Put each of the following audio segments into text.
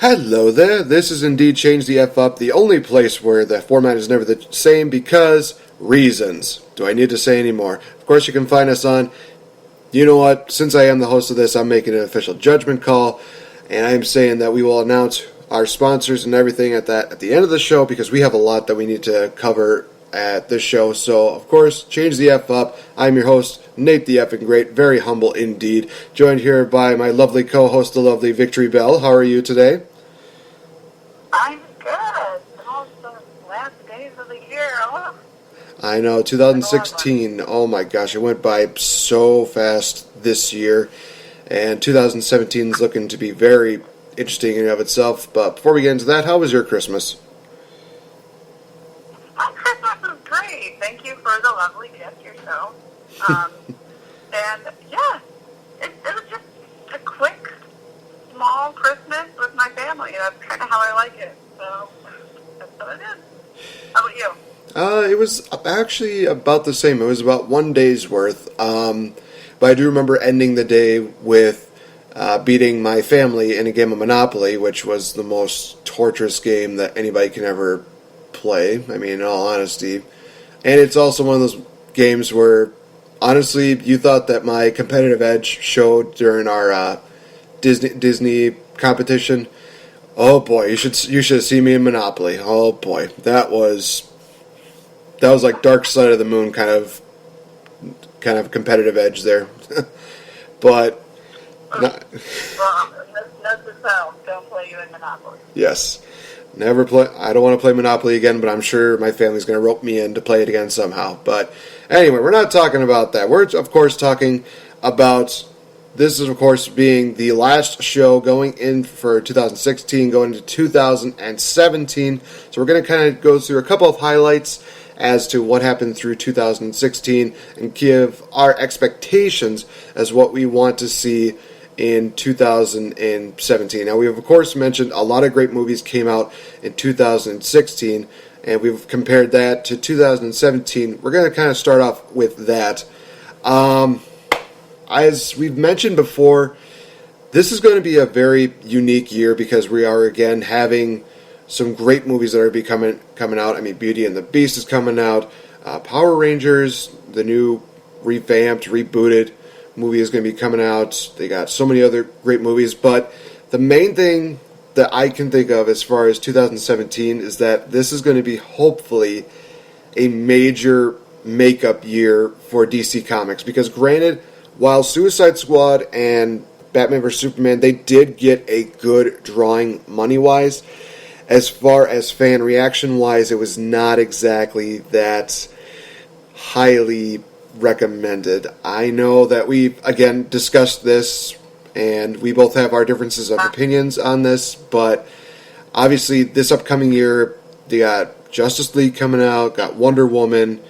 Hello there, this is indeed Change the F Up, the only place where the format is never the same because reasons. Do I need to say any more? Of course, you can find us on, you know what, since I am the host of this, I'm making an official judgment call, and I am saying that we will announce our sponsors and everything at the end of the show because we have a lot that we need to cover at this show. So, of course, Change the F Up. I'm your host, Nate the Effing Great, very humble indeed. Joined here by my lovely co-host, the lovely VicTori Belle. How are you today? I'm good. Almost the last days of the year. Oh. I know, 2016, oh my gosh, it went by so fast this year. And 2017 is looking to be very interesting in and of itself. But before we get into that, how was your Christmas? My Christmas was great. Thank you for the lovely gift yourself. And yeah, it was just a quick, small Christmas with my family. That's kind of how I like it. So that's what I did. How about you? It was actually about the same. It was about 1 day's worth. But I do remember ending the day with beating my family in a game of Monopoly, which was the most torturous game that anybody can ever play. I mean, in all honesty. And it's also one of those games where, honestly, you thought that my competitive edge showed during our Disney competition. Oh boy, you should have seen me in Monopoly. Oh boy, that was like Dark Side of the Moon kind of competitive edge there. But not, Well, note to self, don't play you in Monopoly. yes, never play. I don't want to play Monopoly again, but I'm sure my family's going to rope me in to play it again somehow. But anyway, we're not talking about that. We're of course talking about. This is, of course, being the last show going in for 2016, going into 2017. So we're going to kind of go through a couple of highlights as to what happened through 2016 and give our expectations as what we want to see in 2017. Now, we have, of course, mentioned a lot of great movies came out in 2016, and we've compared that to 2017. We're going to kind of start off with that. As we've mentioned before, this is going to be a very unique year because we are again having some great movies that are coming out. I mean, Beauty and the Beast is coming out. Power Rangers, the new revamped, rebooted movie is going to be coming out. They got so many other great movies, but the main thing that I can think of as far as 2017 is that this is going to be hopefully a major makeup year for DC Comics because granted, while Suicide Squad and Batman vs. Superman, they did get a good drawing money-wise, as far as fan reaction-wise, it was not exactly that highly recommended. I know that we've, again, discussed this, and we both have our differences of opinions on this, but obviously this upcoming year, they got Justice League coming out, got Wonder Woman.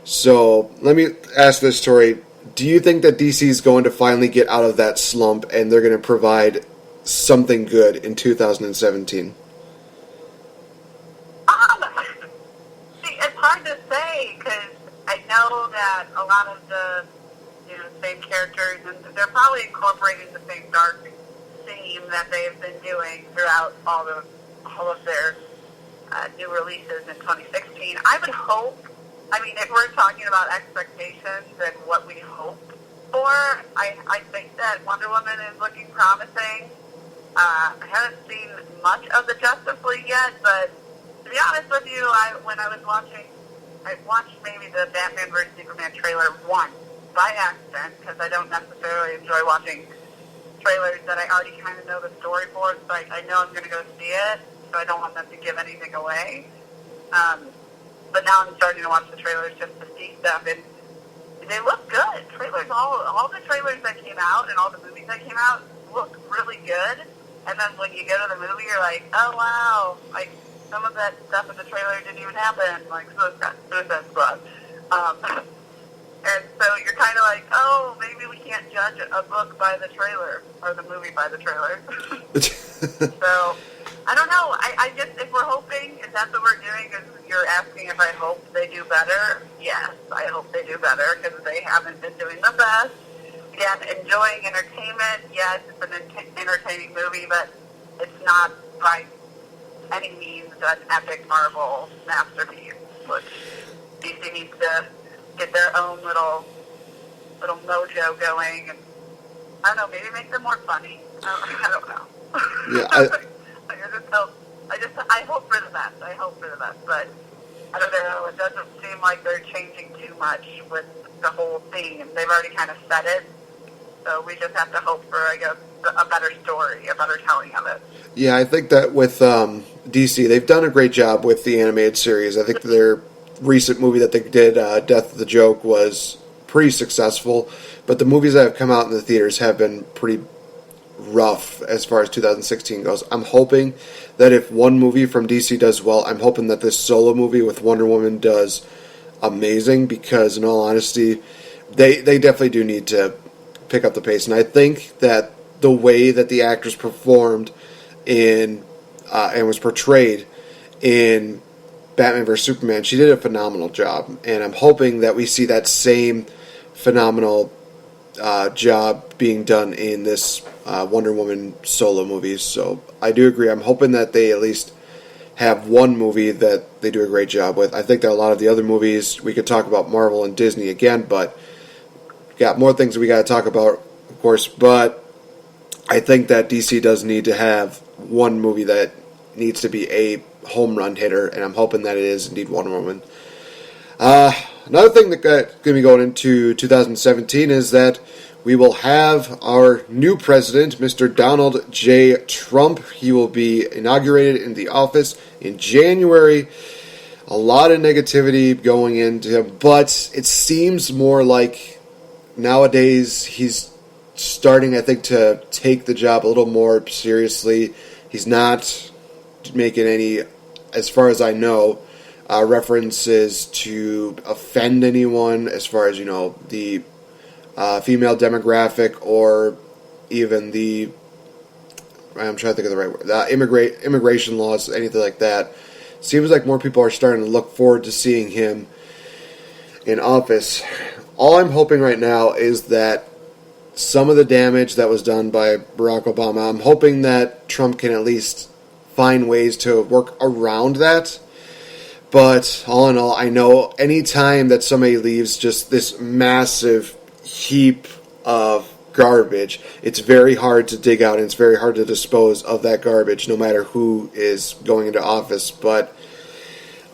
So let me ask this, Tori. Do you think that DC is going to finally get out of that slump and they're going to provide something good in 2017? See, it's hard to say because I know that a lot of the same characters, and they're probably incorporating the same dark theme that they've been doing throughout all of their new releases in 2016. I would hope. I mean, if we're talking about expectations and what we hope for, I think that Wonder Woman is looking promising. I haven't seen much of the Justice League yet, but to be honest with you, when I was watching, I watched maybe the Batman vs. Superman trailer once by accident because I don't necessarily enjoy watching trailers that I already kind of know the story for. So I know I'm going to go see it, so I don't want them to give anything away. But now I'm starting to watch the trailers just to see stuff, and they look good. Trailers, all the trailers that came out and all the movies that came out look really good. And then when you go to the movie, you're like, oh wow, like some of that stuff in the trailer didn't even happen, like Suicide Squad. And so you're kind of like, oh, maybe we can't judge a book by the trailer or the movie by the trailer. So I don't know. I just, if we're hoping, if that's what we're doing, is you're asking if I hope they do better. Yes, I hope they do better because they haven't been doing the best. Again, enjoying entertainment. Yes, it's an entertaining movie, but it's not by any means an epic Marvel masterpiece, which DC needs to get their own little mojo going, and I don't know, maybe make them more funny. I don't know. Yeah, I hope for the best. I hope for the best, but I don't know. It doesn't seem like they're changing too much with the whole theme. They've already kind of said it, so we just have to hope for, I guess, a better story, a better telling of it. yeah. I think that with DC, they've done a great job with the animated series. I think their recent movie that they did, Death of the Joke, was pretty successful, but the movies that have come out in the theaters have been pretty rough as far as 2016 goes. I'm hoping that if one movie from DC does well, I'm hoping that this solo movie with Wonder Woman does amazing, because in all honesty, they definitely do need to pick up the pace. And I think that the way that the actress performed in and was portrayed in Batman vs. Superman, she did a phenomenal job. And I'm hoping that we see that same phenomenal job being done in this Wonder Woman solo movie. So I do agree. I'm hoping that they at least have one movie that they do a great job with. I think that a lot of the other movies, we could talk about Marvel and Disney again, but we got more things that we got to talk about, of course. But I think that DC does need to have one movie that needs to be a home run hitter, and I'm hoping that it is indeed Wonder Woman. Another thing that's going to be going into 2017 is that we will have our new president, Mr. Donald J. Trump. He will be inaugurated in the office in January. A lot of negativity going into him, but it seems more like nowadays he's starting, I think, to take the job a little more seriously. He's not making any, as far as I know, references to offend anyone as far as, the female demographic, or even I'm trying to think of the right word, immigration laws, anything like that. Seems like more people are starting to look forward to seeing him in office. All I'm hoping right now is that some of the damage that was done by Barack Obama, I'm hoping that Trump can at least find ways to work around that. But all in all, I know any time that somebody leaves just this massive heap of garbage, it's very hard to dig out, and it's very hard to dispose of that garbage, no matter who is going into office. But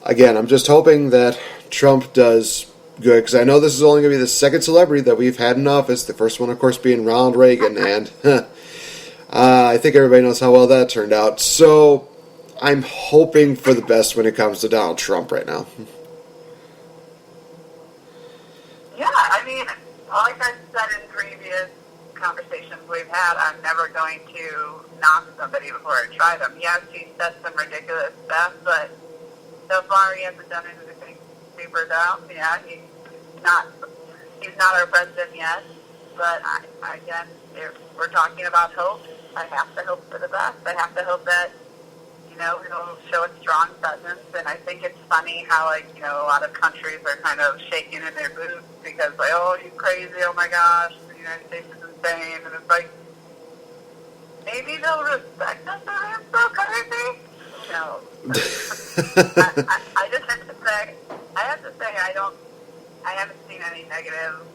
again, I'm just hoping that Trump does good, because I know this is only going to be the second celebrity that we've had in office. The first one, of course, being Ronald Reagan, and I think everybody knows how well that turned out. So I'm hoping for the best when it comes to Donald Trump right now. Yeah, I mean, like I said in previous conversations we've had, I'm never going to knock somebody before I try them. Yes, he said some ridiculous stuff, but so far he hasn't done anything super dumb. Yeah, he's not our president yet. But again, if we're talking about hope, I have to hope for the best. I have to hope that it'll show a strong presence. And I think it's funny how, a lot of countries are kind of shaking in their boots because, oh, he's crazy, oh my gosh, the United States is insane. And it's like, maybe they'll respect us for him so crazy? No. I just have to say, I haven't seen any negative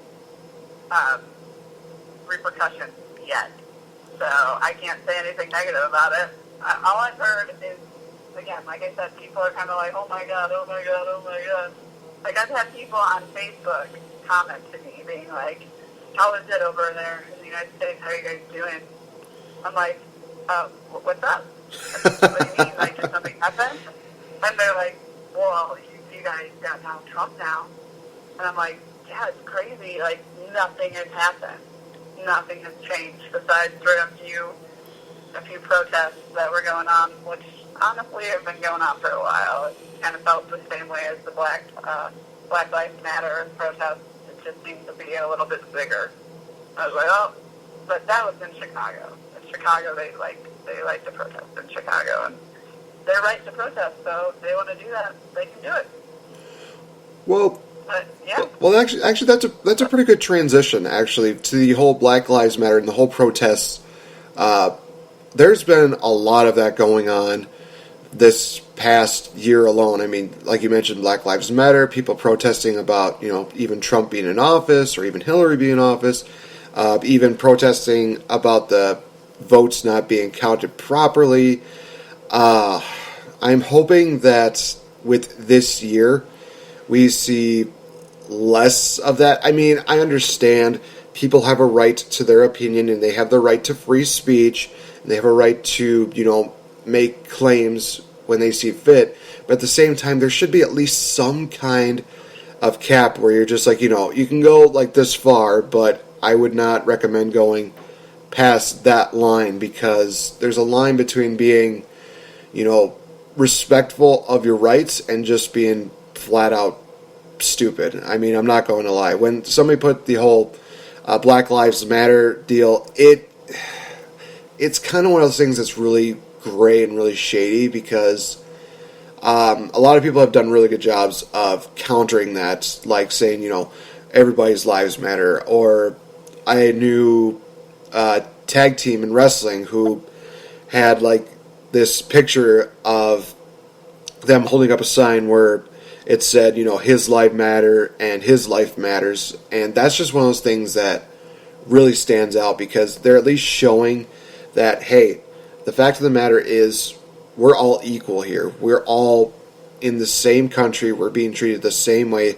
repercussions yet. So I can't say anything negative about it. All I've heard is, again, like I said, people are kind of like, oh my God, oh my God, oh my God. Like, I've had people on Facebook comment to me being like, how is it over there in the United States? How are you guys doing? I'm like, what's up? What do you mean? Like, did something happen? And they're like, well, you guys got Donald Trump now. And I'm like, yeah, it's crazy. Like, nothing has happened. Nothing has changed besides a few protests that were going on, which honestly have been going on for a while. It kind of felt the same way as the Black Lives Matter protests. It just seems to be a little bit bigger. I was like, oh, but that was in Chicago. In Chicago, they like to protest in Chicago, and they're right to protest. So if they want to do that, they can do it. Well. But, yeah. Well, actually, that's a pretty good transition, actually, to the whole Black Lives Matter and the whole protests there's been a lot of that going on this past year alone. I mean, like you mentioned, Black Lives Matter, people protesting about, even Trump being in office or even Hillary being in office, even protesting about the votes not being counted properly. I'm hoping that with this year, we see less of that. I mean, I understand people have a right to their opinion and they have the right to free speech and they have a right to, make claims when they see fit. But at the same time, there should be at least some kind of cap where you're just like, you can go like this far, but I would not recommend going past that line, because there's a line between being, respectful of your rights and just being flat out stupid. I mean, I'm not going to lie. When somebody put the whole Black Lives Matter deal, it's kind of one of those things that's really gray and really shady, because a lot of people have done really good jobs of countering that, like saying, everybody's lives matter. Or I knew a tag team in wrestling who had like this picture of them holding up a sign where it said, his life matter and his life matters. And that's just one of those things that really stands out, because they're at least showing that, hey, the fact of the matter is we're all equal here. We're all in the same country. We're being treated the same way.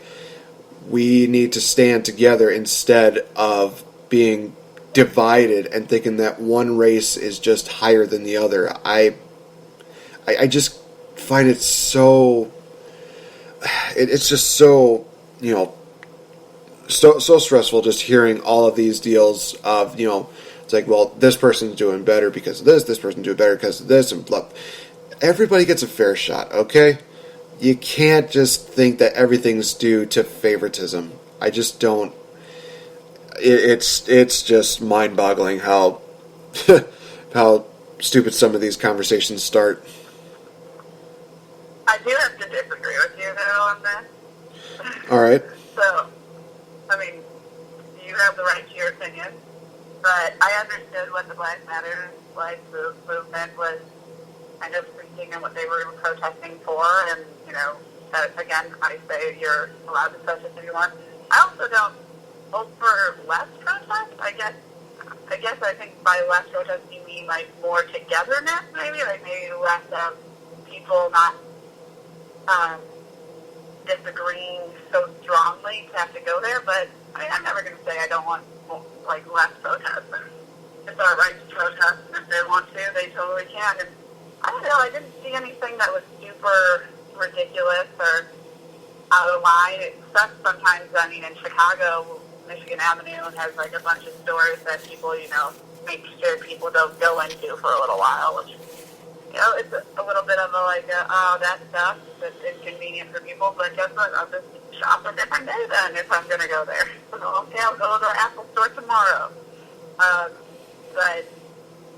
We need to stand together instead of being divided and thinking that one race is just higher than the other. I just find it so... It's just so, so stressful just hearing all of these deals of, it's like, well, this person's doing better because of this person's doing better because of this, and blah. Everybody gets a fair shot, okay? You can't just think that everything's due to favoritism. I just don't. It's just mind-boggling how how stupid some of these conversations start. I do have to disagree with you, though, on this. All right. So, I mean, you have the right to your opinion, but I understood what the Black Matter movement was kind of preaching and what they were protesting for, and, again, I say you're allowed to protest if you want. I also don't hope for less protest. I guess I think by less protest you mean, like, more togetherness, maybe, like maybe less of people not disagreeing so strongly to have to go there. But I mean, I'm never going to say I don't want less protests. It's our right to protest, and if they want to, they totally can. And I don't know, I didn't see anything that was super ridiculous or out of line. It sucks sometimes. I mean, in Chicago, Michigan Avenue has like a bunch of stores that people, make sure people don't go into for a little while, which, it's a little bit of that stuff that's inconvenient for people, but guess what? I'll just shop a different day then if I'm going to go there. So, okay, I'll go to the Apple store tomorrow. But,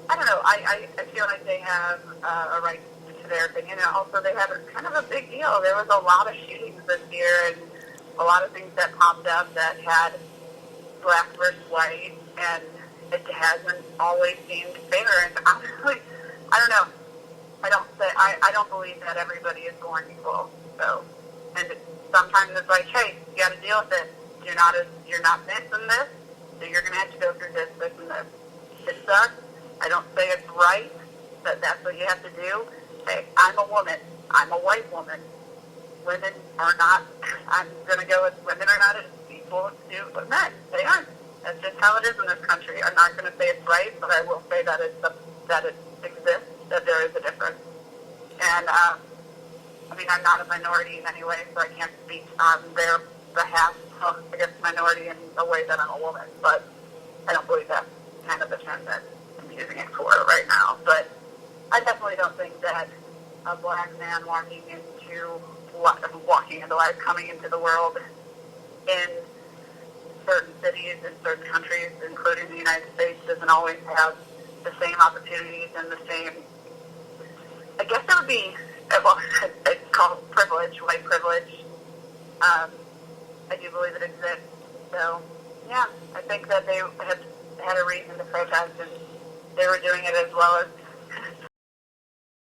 I don't know, I feel like they have a right to their opinion, and also they have kind of a big deal. There was a lot of shootings this year, and a lot of things that popped up that had black versus white, and it hasn't always seemed fair, and honestly, I don't know. I don't believe that everybody is born equal. So, and sometimes it's like, hey, you got to deal with it. You're not this and this, so you're going to have to go through this, this, and this. It sucks. I don't say it's right, but that's what you have to do. Hey, I'm a woman. I'm a white woman. Women are not. I'm going to go with women are not as equal to men. They aren't. That's just how it is in this country. I'm not going to say it's right, but I will say that it exists, that there is a difference. And, I'm not a minority in any way, so I can't speak on their behalf. So I guess minority in a way that I'm a woman, but I don't believe that's kind of the term that I'm using it for right now. But I definitely don't think that a black man walking into life, coming into the world in certain cities, in certain countries, including the United States, doesn't always have the same opportunities and the same, I guess it would be, well, it's called privilege, white privilege. I do believe it exists. So, yeah, I think that they had a reason to protest, and they were doing it as well as